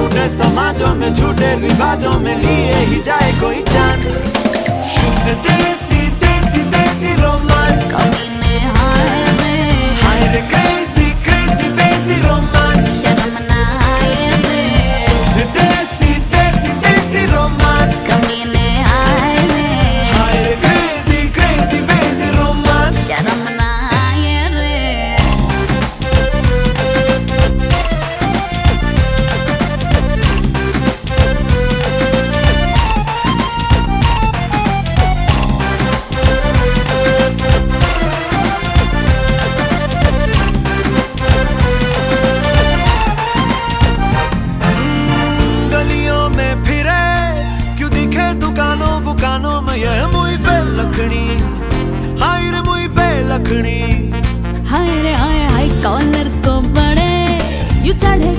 झूठे समाजों में, झूठे रिवाजों में लिए ही जाए कोई चांस। शुद्ध देसी देसी देसी रोमांस, हाय रे क्रेजी क्रेजी देसी रोमांस, शर्म ना आए रे, शुद्ध देसी देसी देसी रोमांस, कमीने आए रे, हाय रे क्रेजी क्रेजी देसी रोमांस, शर्म ना आए रे। गलियों में फिरे क्यों दिखे दुकानों बुकानों में, ये मुई पे लखनी, हाय रे मुई पे लखनी। हाय रे हाय हाय कॉलर को बड़े यू चढ़े